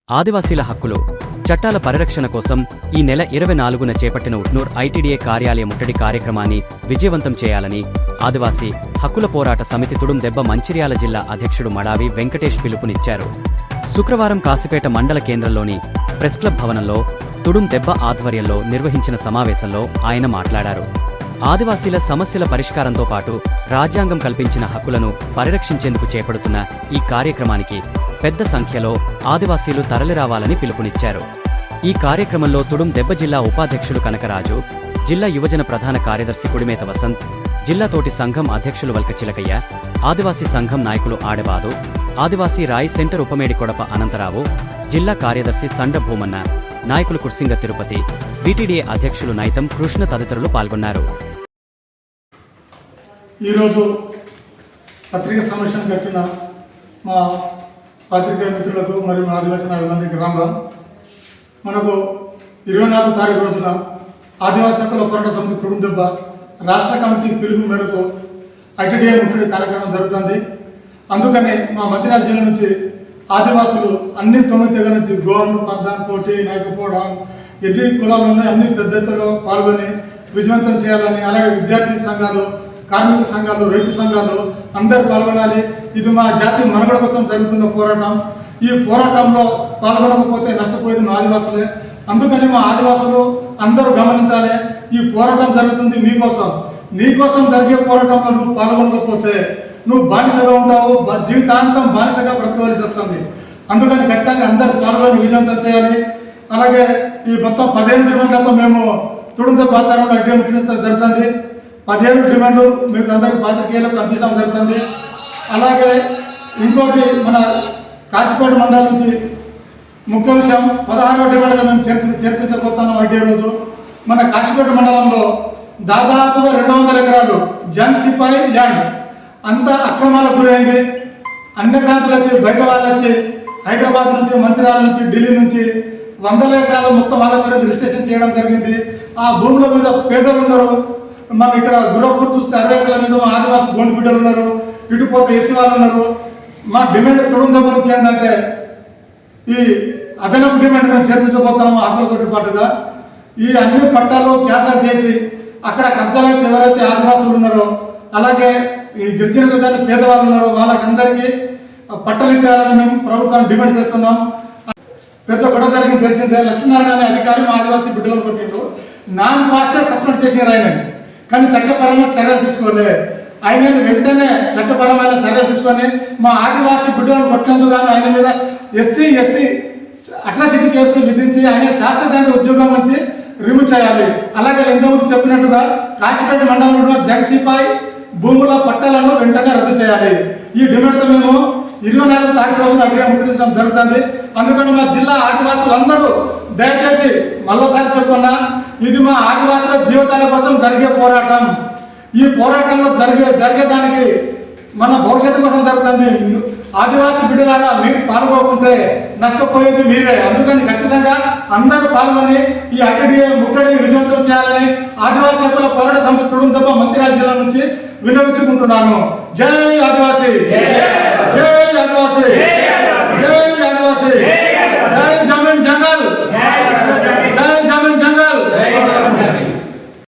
ఆదివాసీల హక్కులు చట్టాల పరిరక్షణ కోసం ఈ నెల 24న చేపట్టిన ఉట్నూర్ ఐటీడీఏ కార్యాలయ ముట్టడి కార్యక్రమాన్ని విజయవంతం చేయాలని ఆదివాసీ హక్కుల పోరాట సమితి తుడుం దెబ్బ మంచిర్యాల జిల్లా అధ్యక్షుడు మడావి వెంకటేష్ పిలుపునిచ్చారు. శుక్రవారం కాసిపేట మండల కేంద్రంలోని ప్రెస్ క్లబ్ భవనంలో తుడుం దెబ్బ ఆధ్వర్యంలో నిర్వహించిన సమావేశంలో ఆయన మాట్లాడారు. ఆదివాసీల సమస్యల పరిష్కారంతో పాటు రాజ్యాంగం కల్పించిన హక్కులను పరిరక్షించేందుకు చేపడుతున్న ఈ కార్యక్రమానికి పెద్ద సంఖ్యలో ఆదివాసీలు తరలిరావాలని పిలుపునిచ్చారు. ఈ కార్యక్రమంలో తుడుం దెబ్బ జిల్లా ఉపాధ్యక్షులు కనకరాజు, జిల్లా యువజన ప్రధాన కార్యదర్శి కుడిమేత వసంత్, జిల్లా తోటి సంఘం అధ్యక్షులు వల్క చిలకయ్య, ఆదివాసీ సంఘం నాయకులు ఆడెబాదు, ఆదివాసీ రాయ్ సెంటర్ ఉపమేడి కొడప అనంతరావు, జిల్లా కార్యదర్శి సండ భూమన్న, నాయకులు కుర్సింగ తిరుపతి, బీటీడీఏ అధ్యక్షులు నైతం కృష్ణ తదితరులు పాల్గొన్నారు. ఈరోజు పత్రికా సమావేశానికి వచ్చిన మా పాత్రికేయ మిత్రులకు మరియు ఆదివాసీ నాయకులందరికీ రామ్. మనకు 24వ తారీఖు రోజున ఆదివాసీ హక్కుల పోరాట సమితి తుడుం దెబ్బ రాష్ట్ర కమిటీ పిలుపు మేరకు ఐటీడీఏ ముట్టడి కార్యక్రమం జరుగుతుంది. అందుకని మా మంచిర్యాల జిల్లా నుంచి ఆదివాసులు అన్ని 9 తెగల నుంచి గోండు, పర్దాన్, తోటి, నాయకపోడ, ఎన్ని కులాలు ఉన్నాయి అన్ని పెద్ద ఎత్తులో పాల్గొని విజయవంతం చేయాలని, అలాగే విద్యార్థి సంఘాలు, కార్మిక సంఘాలు, రైతు సంఘాలు అందరూ పాల్గొనాలి. ఇది మా జాతి మనుగడ కోసం జరుగుతున్న పోరాటం. ఈ పోరాటంలో పాల్గొనకపోతే నష్టపోయేది మా ఆదివాసులే. అందుకని మా ఆదివాసులు అందరూ గమనించాలి, ఈ పోరాటం జరుగుతుంది మీకోసం. నీకోసం జరిగే పోరాటంలో నువ్వు పాల్గొనకపోతే నువ్వు బానిసగా ఉంటావు, జీవితాంతం బానిసగా బ్రతకవలసి వస్తుంది. అందుకని ఖచ్చితంగా అందరూ పాల్గొని విజయవంతం చేయాలి. అలాగే ఈ మొత్తం 15 డిమాండ్లతో మేము తుడుం దెబ్బ ఆధారంలో ఐటీడీఏ ముట్టడించడం జరుగుతుంది. 17 డిమాండ్లు మీకు అందరికీ పాత్రికేయులకు అందించడం జరుగుతుంది. అలాగే ఇంకోటి మన కాసిపేట మండలం నుంచి ముఖ్య విషయం 16వ డిమాండ్గా మేము చేర్పించబోతున్నాం. ఐటీడీఏ రోజు మన కాసిపేట మండలంలో దాదాపుగా 200 ఎకరాలు జంగ్ సిపాయి ల్యాండ్ అంతా అక్రమాలకు గురైంది. అన్ని ప్రాంతాలు వచ్చి బయట వాళ్ళు వచ్చి హైదరాబాద్ నుంచి, మంచిర్యాల నుంచి, ఢిల్లీ నుంచి 100 ఎకరాలు మొత్తం వాళ్ళ పేరు రిజిస్ట్రేషన్ చేయడం జరిగింది. ఆ భూముల మీద పేదలు ఉన్నారు. మన ఇక్కడ గురపూర్ చూస్తే 60 ఎకరాల మీద మా ఆదివాసీ గోండు బిడ్డలు ఉన్నారు, ఇటు పోతే ఎస్సీ వాళ్ళు ఉన్నారు. మా డిమాండ్ తుడుం దెబ్బ నుంచి ఏంటంటే ఈ అదనపు డిమాండ్ మేము చేర్పించబోతున్నాము. హక్కులతో పాటుగా ఈ అన్ని పట్టాలు క్యాన్సల్ చేసి అక్కడ కబ్జాలైతే ఎవరైతే ఆదివాసులు ఉన్నారో, అలాగే ఈ గిరిజనులు కానీ పేదవాళ్ళు ఉన్నారో వాళ్ళకందరికీ పట్టాలు ఇవ్వాలని మేము ప్రభుత్వాన్ని డిమాండ్ చేస్తున్నాం. పెద్ద గొడవ జరిగింది తెలిసిందే. లక్ష్మీనారాయణ అనే అధికారి మా ఆదివాసీ బిడ్డలను కొట్టిండు. నాన్ వాస్తే సస్పెండ్ చేసారు ఆయన, కానీ చట్టపరమైన చర్యలు తీసుకోలే. ఆయన వెంటనే చట్టపరమైన చర్యలు తీసుకొని మా ఆదివాసీ బిడ్డలను కొట్టినందుకు కానీ ఆయన మీద ఎస్సీ అట్రాసిటీ కేసులు విధించి ఆయన శాశ్వతంగా ఉద్యోగం నుంచి రిమూవ్ చేయాలి. అలాగే ఎంతమంది చెప్పినట్టుగా కాసిపేట మండలంలో జంగ్ సిపాయి భూముల పట్టాలను వెంటనే రద్దు చేయాలి. ఈ డిమాండ్తో మేము 24వ తారీఖు రోజున ఐటీడీఏ ముట్టడించడం జరుగుతుంది. అందుకని మా జిల్లా ఆదివాసులందరూ దయచేసి మరోసారి చెప్తున్నా, ఇది మా ఆదివాసుల జీవితాల కోసం జరిగే పోరాటం. ఈ పోరాటంలో జరిగేదానికి మన భవిష్యత్తు కోసం జరుగుతుంది. ఆదివాసీ బిడ్డలారా మీకు పాల్గొకుంటే నష్టపోయేది మీరే. అందుకని ఖచ్చితంగా అందరూ పాల్గొని ఈ ఐటీడీఏ ముట్టడిని విజయవంతం చేయాలని ఆదివాసీ హక్కుల పోరాట సమితి తుడుం దెబ్బ మంచిర్యాల జిల్లా నుంచి విన్నవించుకుంటున్నాను. జై ఆదివాసీ, జై ఆదివాసీ, జై ఆదివాసీ.